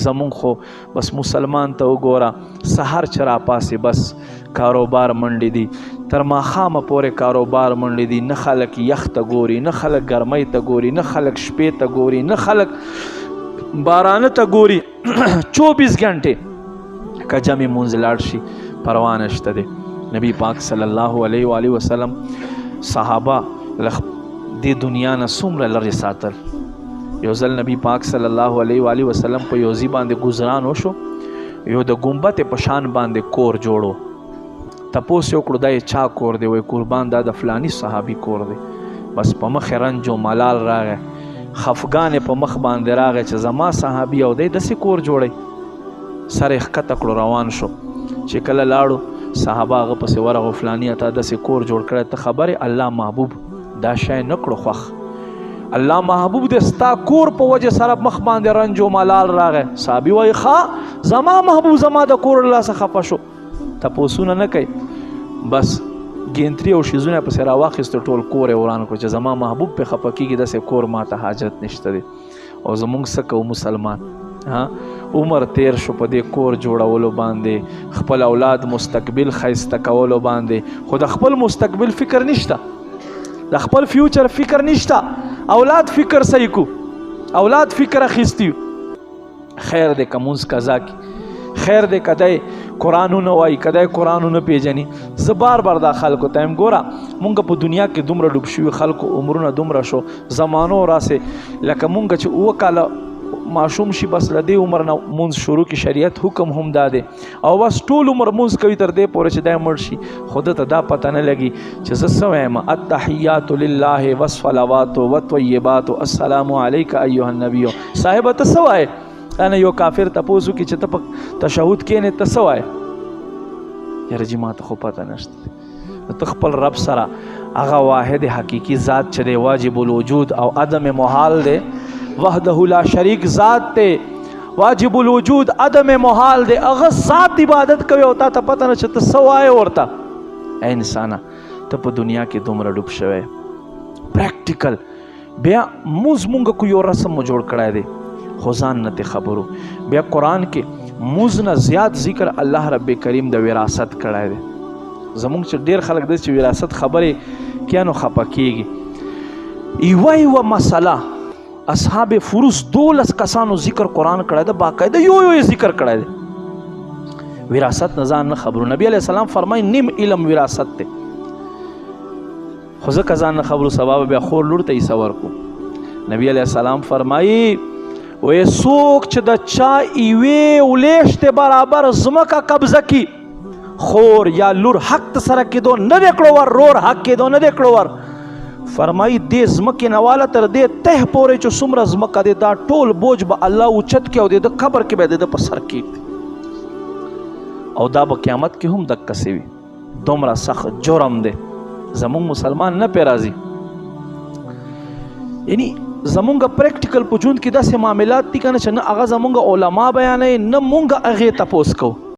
زمون خو بس مسلمان ته وګوره سحر چې راپاسې بس کاروبار منډې دي تر ماښامه پورې کاروبار منډې دي نه خلک یخ ته ګوري نه خلک ګرمۍ ته ګوري نه خلک شپې ته ګوري نه خلک بارانه ته ګوري 24 غنټې که جمع مونځ لاړ شي پروا نشته دی نبی پاک صلی الله علیه و آله وسلم صحابه دې دنیا نه څومره لرې ساتل یو ځل نبی پاک صلی الله علیه و آله وسلم په یو ځای باندې ګزران وشو یو د ګنبد په شان باندې کور جوړو تپوس یې وکړو دا یې چا کور دی وایي قربان دا د فلاني صحابي کور دی بس په مخ یې رنج و ملال راغی خفګان یې په مخ باندې راغی چې زما صحابي او دی داسې کور جوړی سر یې ښکته کړو روان شو چې کله لاړو صحابه هغه پسې ورغو فلاني تا داسې کور جوړ کړی ته خبرې الله محبوب دا شی نه کړو خوښ الله محبوب دې ستا کور په وجه سره مخ باندې رنج و ملال راغی صحابي وایي ښه زما محبوب زما د کور له لاسه خفه شو تپوسونه نه کوي بس ګینتري او شیزونه پسې راواخیستو ټول کور یې وران کړو چې زما محبوب پې خفه کېږي داسې کور ما ته حاجت نشته دی او زمونږ څه کوو مسلمان عمر تیر شو په دې کور جوړولو باندې خپل اولاد مستقبل ښایسته کولو باندې خو د خپل مستقبل فکر نشته د خپل فیوچر فکر نشته اولاد فکر صحیح کو اولاد فکر اخیستی خیر دې که مونځ قضا کی خیر دې که دی قرآنونه وایي که دی قرآنونه پیژني زه بار بار دا خلکو ته یم ګوره مونږ په دنیا کې دومره ډوب شوي خلکو عمرونه دومره شو زمانو راسې لکه مونږ چې 7 کاله معشوم شي بس له دې عمر نه مونځ شروع کی شریعت حکم هم دا دی او بس ټول عمر مونځ کوي تر دې پورې چې دی مړ شي خو ده ته دا پته نه لګي چې زه څه وایم التحیات لله والصلوات والطیبات السلام علیک ایها النبی صاحبه ته څه وایې انا یو کافر تپوس وکړي چې ته په تشهد کښېنې ته څه وایې یاره جي ما ته خو پته نشته ته خپل رب سره هغه واحد حقیقي ذات چې دی واجب الوجود او عدم محال دی وحده لا شریک ذات ته واجب الوجود عدم محال دی هغه ذات عبادت کوي او تا ته پته نه چې ته څه وایې ورته ای انسانه ته په دنیا کې دومره ډوب شوی پریکټیکل بیا مونځ مونږ کو یو رسم مو جوړ کړی دی خو ځان نه دې خبرو بیا قرآن کې مونځ نه زیات ذکر الله رب کریم د وراثت کړی دی زمونږ چې ډېر خلک دی چې وراثت خبرې کیا نو خفه کېږي یوه مسله اصحاب فروس 12 کسانو ذکر قرآن کړی ده باقاعده یو ذکر کړی دی وراثت نه ځان نه خبرو نبی علیہ السلام فرمایي نیم علم وراثت دی خو ځکه ځان نه خبرو سبا بیا خور لور ته یې څه ورکو نبی علیہ السلام فرمایي وی څوک چې د چا یوې ولیشتې برابر ځمکه قبضه کی خور یا لور حق ته سره کېدو نه دی کړو ور رور حق کېدو نه دی کړو ور فرمایي دې ځمکې نه واله تر دې ته پورې چې څومره ځمکه دی دا ټول بوج به الله اوچت کړي او د قبر کې به د په سر کېږدي او دا به قیامت کې هم دقسې وي دومره سخت جرم دی زمونږ مسلمان نه پې راځي یعنی زمونږ پریکټیکل په ژوند کې داسې معاملات دي که نه چې نه هغه زمونږ علما بیانوي نه مونږ هغې تپوس کوو